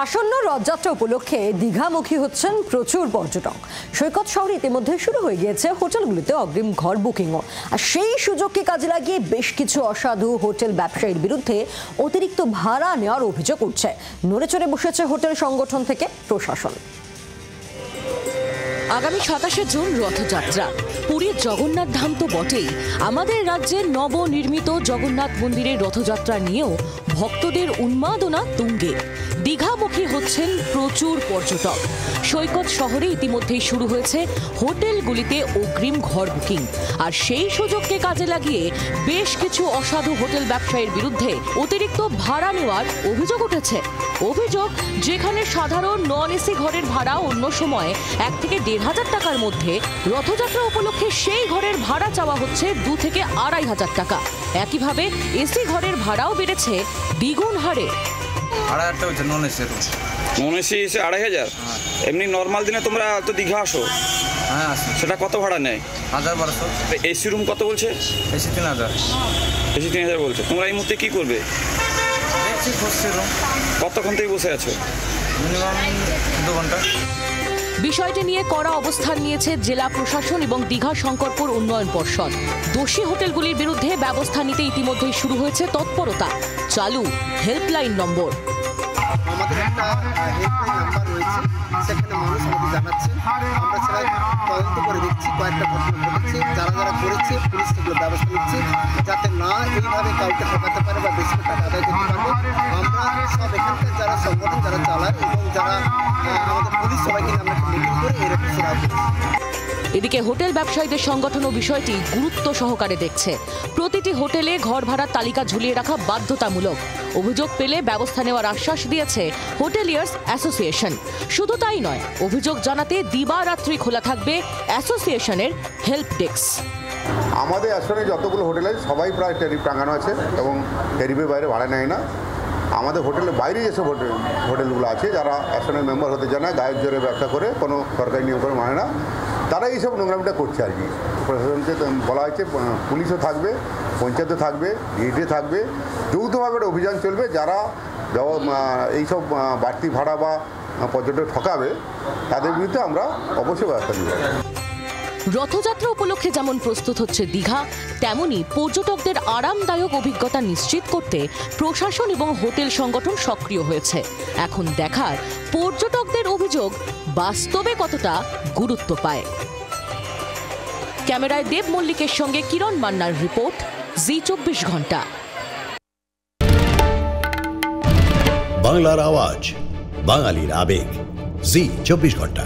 আসন্ন রথযাত্রা উপলক্ষে দীঘামুখী হচ্ছেন প্রচুর পর্যটক। সৈকত শহরে ইতিমধ্যে শুরু হয়ে গিয়েছে হোটেলগুলিতে অগ্রিম ঘর বুকিংও। আর সেই সুযোগকে কাজে লাগিয়ে বেশ কিছু অসাধু হোটেল ব্যবসায়ীর বিরুদ্ধে অতিরিক্ত ভাড়া নেওয়ার অভিযোগ উঠছে। নড়ে চড়ে বসেছে হোটেল সংগঠন থেকে প্রশাসন। আগামী 27শে জুন রথযাত্রা। পুরীর জগন্নাথ ধাম তো বটেই, আমাদের রাজ্যের নবনির্মিত জগন্নাথ মন্দিরের রথযাত্রা নিয়েও ভক্তদের উন্মাদনা তুঙ্গে। দীঘামুখী হচ্ছেন প্রচুর পর্যটক। সৈকত শহরে ইতিমধ্যেই শুরু হয়েছে হোটেলগুলিতে অগ্রিম ঘর বুকিং। আর সেই সুযোগকে কাজে লাগিয়ে বেশ কিছু অসাধু হোটেল ব্যবসায়ীর বিরুদ্ধে অতিরিক্ত ভাড়া নেওয়ার অভিযোগ উঠেছে। অভিযোগ, যেখানে সাধারণ নন এসি ঘরের ভাড়া অন্য সময় 1 থেকে 1,500 টাকার মধ্যে, রথযাত্রা উপলক্ষে সেই ঘরের ভাড়া চাওয়া হচ্ছে 2 থেকে 2,500 টাকা। একইভাবে এসি ঘরের ভাড়াও বেড়েছে দ্বিগুণ হারে। 2,500 হচ্ছে নন এসি। নন এসি এসে 2,500। এমনি নর্মাল দিনে তোমরা তো দীঘা আসো? হ্যাঁ আসি। সেটা কত ভাড়া নেয়? 1,000-1,200। এসি রুম কত বলছে? এসি 3,000। এসি 3,000 বলছে। তোমরা এই মুহূর্তে কি করবে? দেখছি খুঁজছি রুম। কতক্ষণ থেকে বসে আছো? মিনিমাম 2 ঘন্টা। বিষয়টি নিয়ে কড়া অবস্থান নিয়েছে জেলা প্রশাসন এবং দীঘা শঙ্করপুর উন্নয়ন পর্ষদ। দোষী হোটেলগুলির বিরুদ্ধে ব্যবস্থা নিতে ইতিমধ্যেই শুরু হয়েছে তৎপরতা। চালু হেল্পলাইন নম্বর। আমাদের একটা হেল্পলাইন নাম্বার রয়েছে, সেখানে মানুষ আমাদের জানাচ্ছে। আমরা সেটা তদন্ত করে দেখছি। কয়েকটা ঘটনা ঘটেছে, যারা যারা করেছে পুলিশ সেগুলো ব্যবস্থা নিচ্ছে, যাতে না এইভাবে কাউকে ঠকাতে পারে বা বেশি টাকা আদায় করতে পারবে। আমরা সব এখানকার যারা সংগঠন যারা চালায় এবং যারা আমাদের পুলিশ সবাইকে আমরা মিটিং করে এরকম সেরা করছি। এদিকে হোটেল ব্যবসায়ীদের সংগঠনও বিষয়টি গুরুত্ব সহকারে দেখছে। প্রতিটি হোটেলে ঘর ভাড়ার তালিকা ঝুলিয়ে রাখা বাধ্যতামূলক। অভিযোগ পেলে ব্যবস্থা নেওয়ার আশ্বাস দিয়েছে হোটেলিয়ার্স অ্যাসোসিয়েশন। শুধু তাই নয়, অভিযোগ জানাতে দিবারাত্রি খোলা থাকবে অ্যাসোসিয়েশনের হেল্প ডেস্ক। আমাদের আসলে যতগুলো হোটেল আছে সবাই প্রায় ট্যারিফ টাঙানো আছে এবং ট্যারিফের বাইরে ভাড়া নেয় না। আমাদের হোটেলের বাইরে যেসব হোটেলগুলো আছে, যারা অ্যাসোসিয়েশনের মেম্বার হতে চায় না, গায়ের জোরে ব্যবসা করে, কোনো সরকারি নিয়ম করে মানে না, তারা এইসব নোংরামিটা করছে আর কি। প্রশাসনকে বলা হয়েছে পুলিশও থাকবে, পঞ্চায়েতও থাকবে, ডিএডি থাকবে, যৌথভাবে একটা অভিযান চলবে। যারা এইসব বাড়তি ভাড়া বা পর্যটক ঠকাবে তাদের বিরুদ্ধে আমরা অবশ্যই ব্যবস্থা নেব। রথযাত্রা উপলক্ষে যেমন প্রস্তুত হচ্ছে দীঘা, তেমনি পর্যটকদের আরামদায়ক অভিজ্ঞতা নিশ্চিত করতে প্রশাসন এবং হোটেল সংগঠন সক্রিয় হয়েছে। এখন দেখার পর্যটকদের অভিযোগ বাস্তবে কতটা গুরুত্ব পায়। ক্যামেরায় দেব মল্লিকের সঙ্গে কিরণ মান্নার রিপোর্ট, জি 24 ঘন্টা। বাংলার আওয়াজ, বাঙালির আবেগ, জি 24 ঘন্টা।